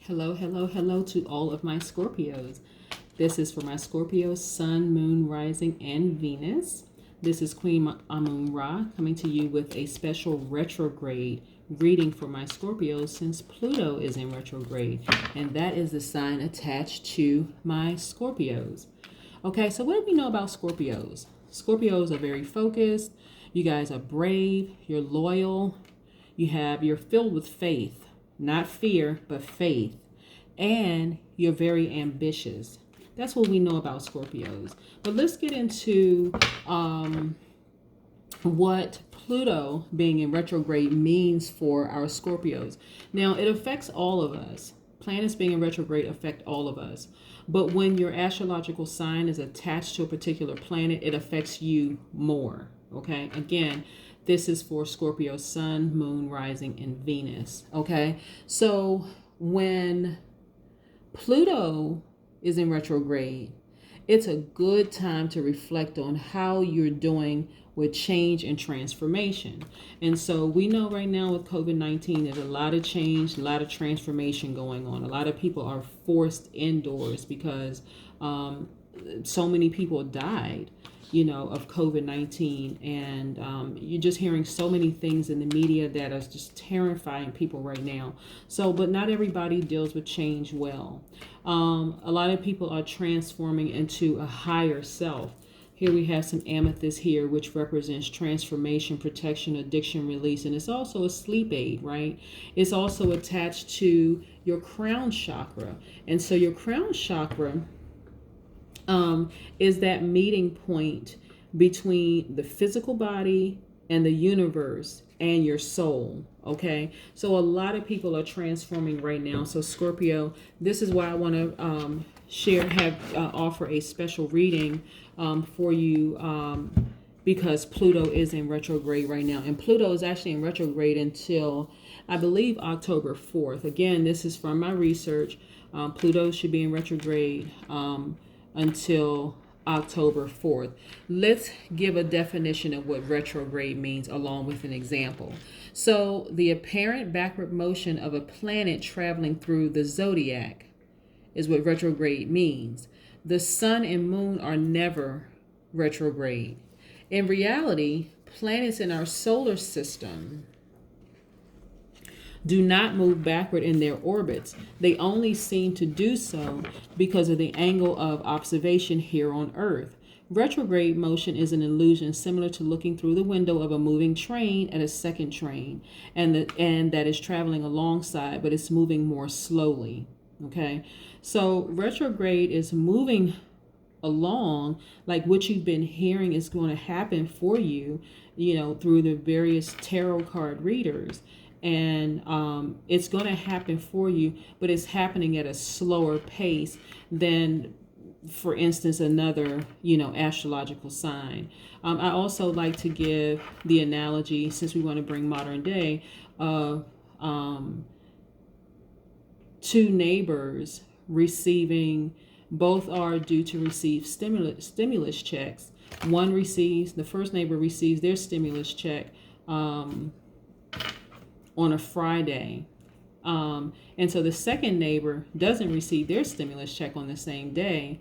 Hello, hello, hello to all of my Scorpios. This is for my Scorpio, Sun, Moon, Rising, and Venus. This is Queen Amun Ra coming to you with a special retrograde reading for my Scorpios since Pluto is in retrograde. And that is the sign attached to my Scorpios. Okay, so what do we know about Scorpios? Scorpios are very focused. You guys are brave. You're loyal. You're filled with faith. Not fear, but faith. And you're very ambitious. That's what we know about Scorpios. But let's get into what Pluto being in retrograde means for our Scorpios. Now, it affects all of us. Planets being in retrograde affect all of us. But when your astrological sign is attached to a particular planet, it affects you more. Okay? Again, this is for Scorpio, Sun, Moon, Rising, and Venus. Okay? So when Pluto is in retrograde, it's a good time to reflect on how you're doing with change and transformation. And so we know right now with COVID-19, there's a lot of change, a lot of transformation going on. A lot of people are forced indoors because so many people died, of COVID-19. And you're just hearing so many things in the media that are just terrifying people right now. But not everybody deals with change well. A lot of people are transforming into a higher self. Here we have some amethyst here, which represents transformation, protection, addiction, release. And it's also a sleep aid, right? It's also attached to your crown chakra. And so your crown chakra is that meeting point between the physical body and the universe and your soul. Okay, so a lot of people are transforming right now. So Scorpio, this is why I want to offer a special reading for you because Pluto is in retrograde right now, and Pluto is actually in retrograde until I believe October 4th. Again, this is from my research. Pluto should be in retrograde until October 4th. Let's give a definition of what retrograde means along with an example. So the apparent backward motion of a planet traveling through the Zodiac is what retrograde means. The sun and moon are never retrograde. In reality, planets in our solar system do not move backward in their orbits. They only seem to do so because of the angle of observation here on Earth. Retrograde motion is an illusion similar to looking through the window of a moving train at a second train, and that is traveling alongside, but it's moving more slowly. Okay, so retrograde is moving along like what you've been hearing is going to happen for you, through the various tarot card readers. And it's going to happen for you, but it's happening at a slower pace than, for instance, another, astrological sign. I also like to give the analogy, since we want to bring modern day, of two neighbors receiving, both are due to receive stimulus checks. The first neighbor receives their stimulus check on a Friday. And so the second neighbor doesn't receive their stimulus check on the same day.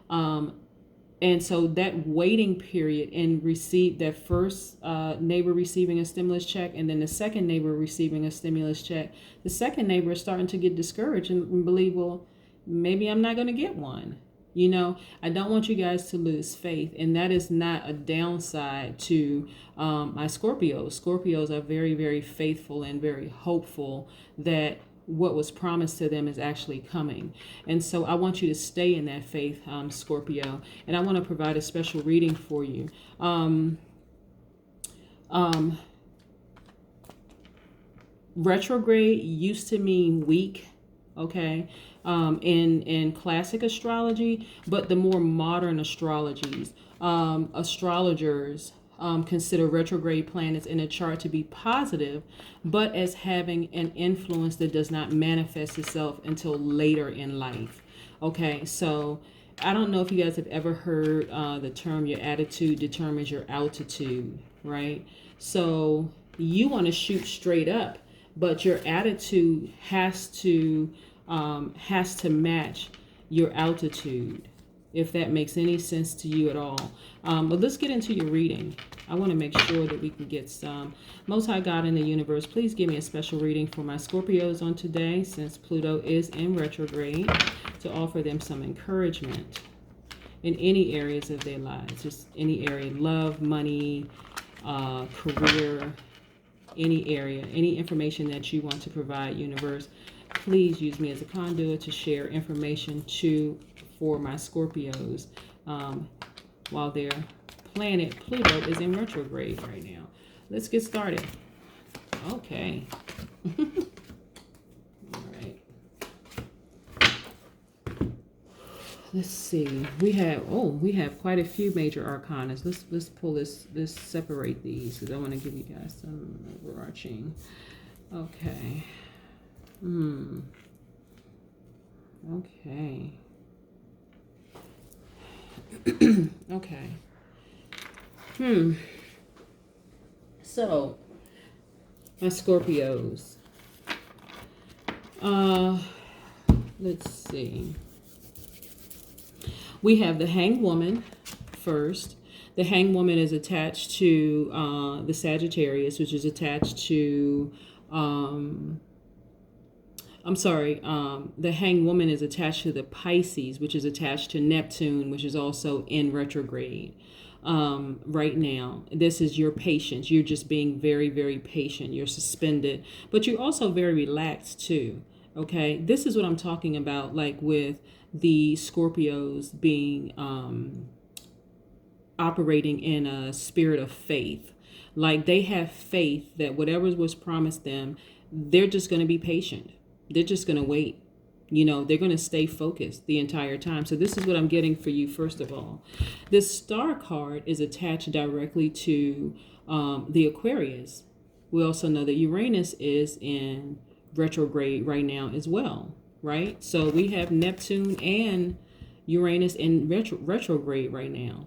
And so that waiting period and that first neighbor receiving a stimulus check and then the second neighbor receiving a stimulus check, the second neighbor is starting to get discouraged and believe, well, maybe I'm not going to get one. I don't want you guys to lose faith. And that is not a downside to my Scorpios. Scorpios are very, very faithful and very hopeful that what was promised to them is actually coming. And so I want you to stay in that faith, Scorpio. And I want to provide a special reading for you. Retrograde used to mean weak. Okay, in classic astrology, but the more modern astrologies, astrologers consider retrograde planets in a chart to be positive, but as having an influence that does not manifest itself until later in life. Okay, so I don't know if you guys have ever heard the term your attitude determines your altitude, right? So you want to shoot straight up, but your attitude has to has to match your altitude, if that makes any sense to you at all. But let's get into your reading. I want to make sure that we can get some. Most High God in the universe, please give me a special reading for my Scorpios on today, since Pluto is in retrograde, to offer them some encouragement in any areas of their lives. Just any area, love, money, career, any area, any information that you want to provide, universe. Please use me as a conduit to share information for my Scorpios while their planet Pluto is in retrograde right now. Let's get started. Okay. All right. Let's see. We have quite a few major arcana. Let's pull this. Let's separate these because I want to give you guys some overarching. Okay. Okay. Okay. So, my Scorpios. Let's see. We have the Hanged Woman first. The Hanged Woman is attached to the Sagittarius, which is attached to the Hanged Woman is attached to the Pisces, which is attached to Neptune, which is also in retrograde right now. This is your patience. You're just being very, very patient. You're suspended, but you're also very relaxed too. Okay, this is what I'm talking about, like with the Scorpios being operating in a spirit of faith. Like they have faith that whatever was promised them, they're just going to be patient. They're just going to wait. You know, they're going to stay focused the entire time. So this is what I'm getting for you, first of all. This star card is attached directly to the Aquarius. We also know that Uranus is in retrograde right now as well, right? So we have Neptune and Uranus in retrograde right now.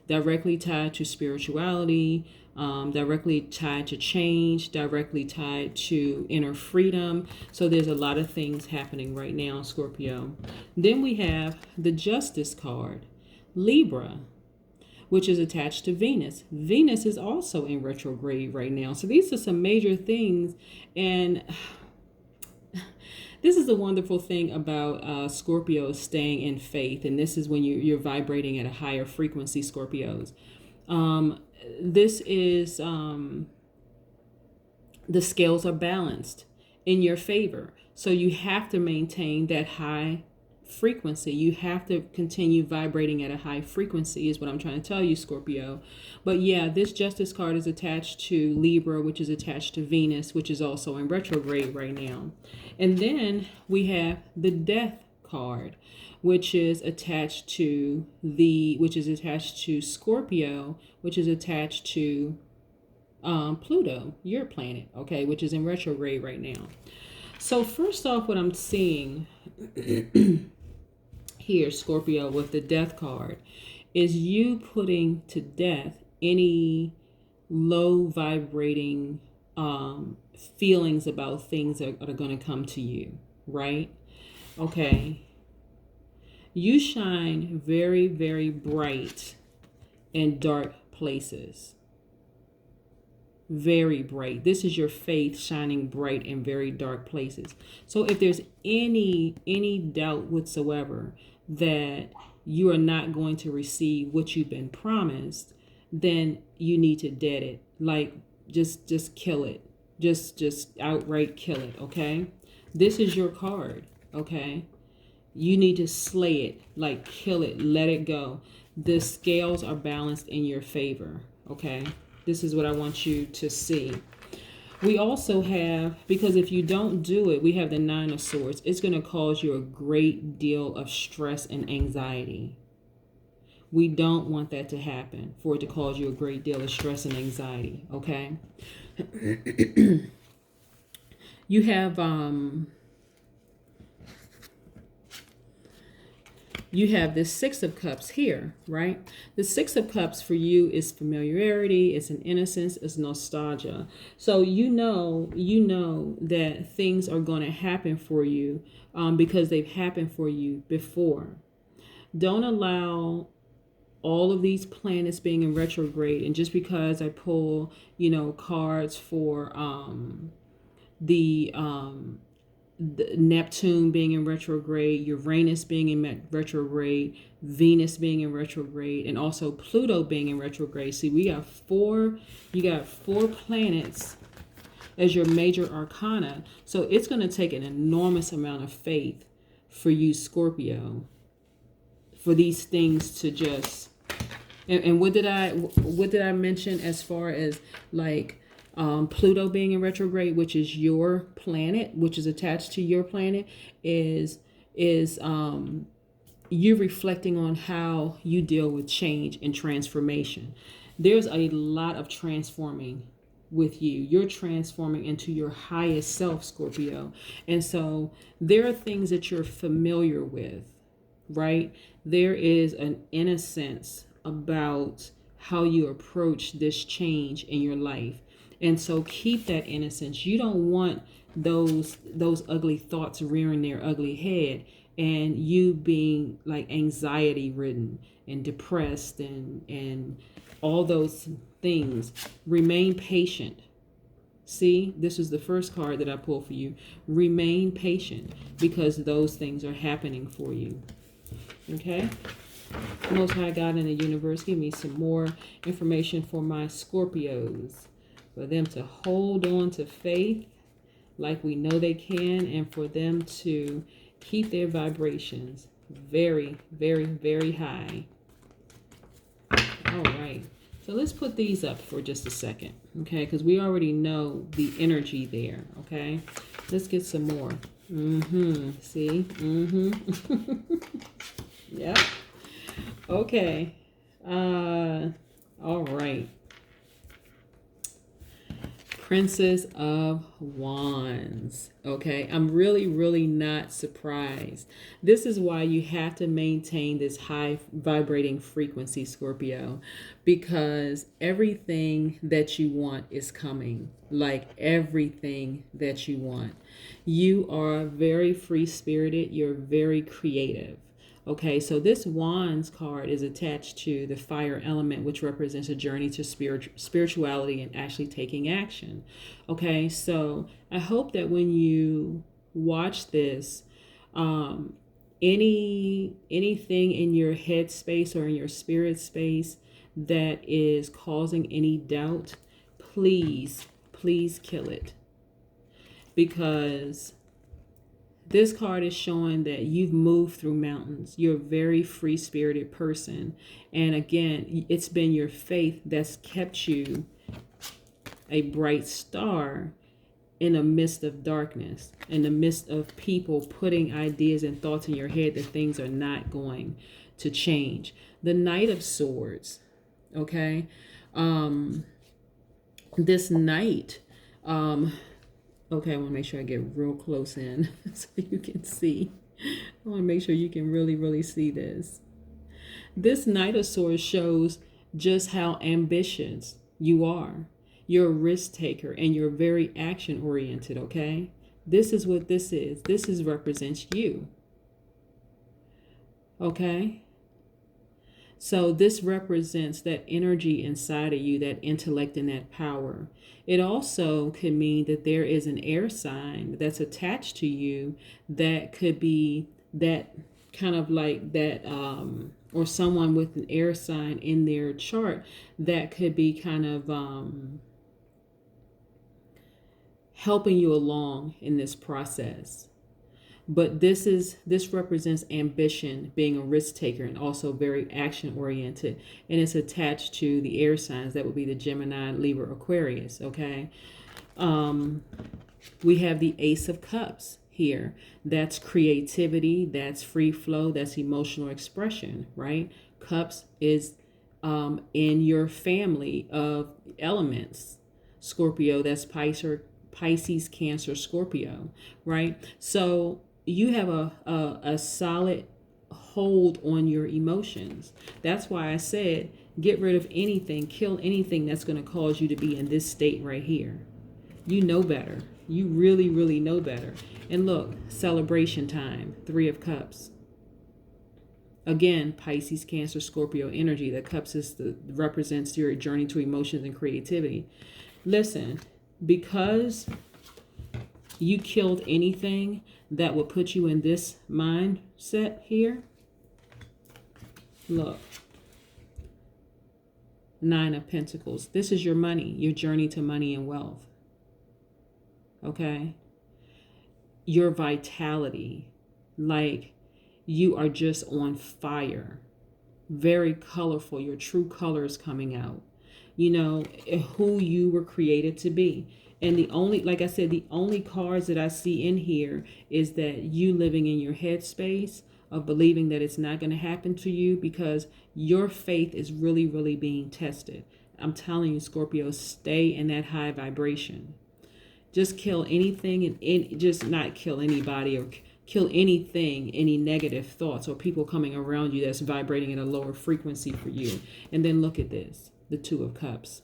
Directly tied to spirituality, directly tied to change, directly tied to inner freedom. So there's a lot of things happening right now, Scorpio. Then we have the Justice card, Libra, which is attached to Venus. Venus is also in retrograde right now. So these are some major things. And this is the wonderful thing about Scorpios staying in faith. And this is when you're vibrating at a higher frequency, Scorpios. This is, the scales are balanced in your favor. So you have to maintain that high frequency. You have to continue vibrating at a high frequency is what I'm trying to tell you, Scorpio. But yeah, this Justice card is attached to Libra, which is attached to Venus, which is also in retrograde right now. And then we have the Death card, which is attached to Scorpio, which is attached to Pluto, your planet, okay, which is in retrograde right now. So first off, what I'm seeing here, Scorpio, with the Death card, is you putting to death any low vibrating feelings about things that are going to come to you, right? Okay. You shine very, very bright in dark places. Very bright. This is your faith shining bright in very dark places. So if there's any doubt whatsoever that you are not going to receive what you've been promised, then you need to dead it. Like just kill it. Just outright kill it, okay? This is your card, okay? You need to slay it, like kill it, let it go. The scales are balanced in your favor, okay? This is what I want you to see. We also have, because if you don't do it, we have the Nine of Swords. It's going to cause you a great deal of stress and anxiety. We don't want that to happen, for it to cause you a great deal of stress and anxiety, okay? You have you have this Six of Cups here, right? The Six of Cups for you is familiarity, it's an innocence, it's nostalgia. So you know that things are going to happen for you because they've happened for you before. Don't allow all of these planets being in retrograde, and just because I pull, cards for the Neptune being in retrograde, Uranus being in retrograde, Venus being in retrograde, and also Pluto being in retrograde. See, you got four planets as your major arcana. So it's going to take an enormous amount of faith for you, Scorpio, for these things to just, and what did I mention as far as like Pluto being in retrograde, which is your planet, which is attached to your planet, is you reflecting on how you deal with change and transformation. There's a lot of transforming with you. You're transforming into your highest self, Scorpio. And so there are things that you're familiar with, right? There is an innocence about how you approach this change in your life. And so keep that innocence. You don't want those ugly thoughts rearing their ugly head and you being like anxiety ridden and depressed and all those things. Remain patient. See, this is the first card that I pulled for you. Remain patient because those things are happening for you. Okay? Most High God in the universe, give me some more information for my Scorpios, for them to hold on to faith like we know they can, and for them to keep their vibrations very, very, very high. All right. So let's put these up for just a second, okay? Because we already know the energy there, okay? Let's get some more. See? Yep. Okay. All right. Princess of Wands. Okay, I'm really not surprised. This is why you have to maintain this high vibrating frequency, Scorpio, because everything that you want is coming. Like everything that you want. You are very free-spirited. You're very creative. Okay, so this Wands card is attached to the fire element, which represents a journey to spirituality and actually taking action. Okay, so I hope that when you watch this, anything in your head space or in your spirit space that is causing any doubt, please kill it. Because this card is showing that you've moved through mountains. You're a very free-spirited person. And again, it's been your faith that's kept you a bright star in the midst of darkness, in the midst of people putting ideas and thoughts in your head that things are not going to change. The Knight of Swords, okay? This Knight, okay, I want to make sure I get real close in so you can see. I want to make sure you can really see this. This Knight of Swords shows just how ambitious you are. You're a risk taker and you're very action oriented, okay? This is what this is. This represents you. Okay? So this represents that energy inside of you, that intellect and that power. It also could mean that there is an air sign that's attached to you that could be that kind of like that, or someone with an air sign in their chart that could be kind of helping you along in this process. But this represents ambition, being a risk taker, and also very action oriented. And it's attached to the air signs. That would be the Gemini, Libra, Aquarius. Okay. We have the Ace of Cups here. That's creativity. That's free flow. That's emotional expression, right? Cups is in your family of elements. Scorpio, that's Pisces, Cancer, Scorpio, right? So you have a solid hold on your emotions. That's why I said, get rid of anything, kill anything that's going to cause you to be in this state right here. You know better. You really, really know better. And look, celebration time, 3 of Cups. Again, Pisces, Cancer, Scorpio energy. The Cups represents your journey to emotions and creativity. Listen, because you killed anything that would put you in this mindset here, look, 9 of Pentacles. This is your money, your journey to money and wealth. Okay? Your vitality, like you are just on fire. Very colorful, your true colors coming out. You know, who you were created to be. And the only, like I said, the only cards that I see in here is that you living in your headspace of believing that it's not going to happen to you because your faith is really, really being tested. I'm telling you, Scorpio, stay in that high vibration. Just kill anything and just not kill anybody or kill anything, any negative thoughts or people coming around you that's vibrating at a lower frequency for you. And then look at this, the 2 of Cups.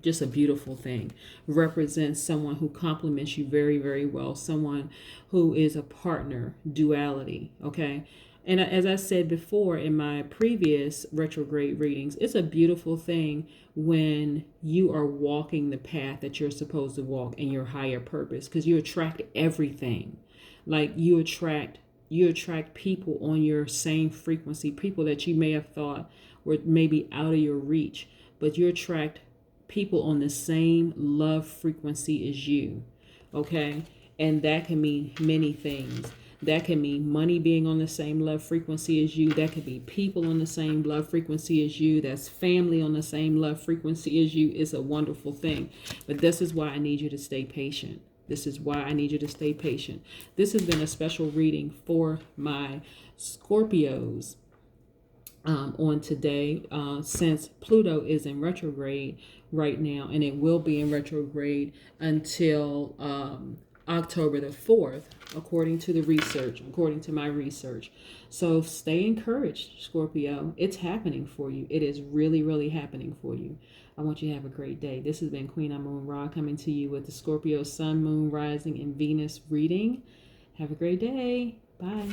Just a beautiful thing. Represents someone who compliments you very, very well. Someone who is a partner, duality, okay? And as I said before in my previous retrograde readings, it's a beautiful thing when you are walking the path that you're supposed to walk in your higher purpose, because you attract everything. Like you attract people on your same frequency, people that you may have thought were maybe out of your reach, but you attract people on the same love frequency as you, okay? And that can mean many things. That can mean money being on the same love frequency as you. That could be people on the same love frequency as you. That's family on the same love frequency as you. It's a wonderful thing. But this is why I need you to stay patient. This is why I need you to stay patient. This has been a special reading for my Scorpios on today, since Pluto is in retrograde right now, and it will be in retrograde until October the 4th, according to my research. So stay encouraged, Scorpio. It's happening for you. It is really, really happening for you. I want you to have a great day. This has been Queen Amun Ra coming to you with the Scorpio Sun, Moon, Rising, and Venus reading. Have a great day. Bye.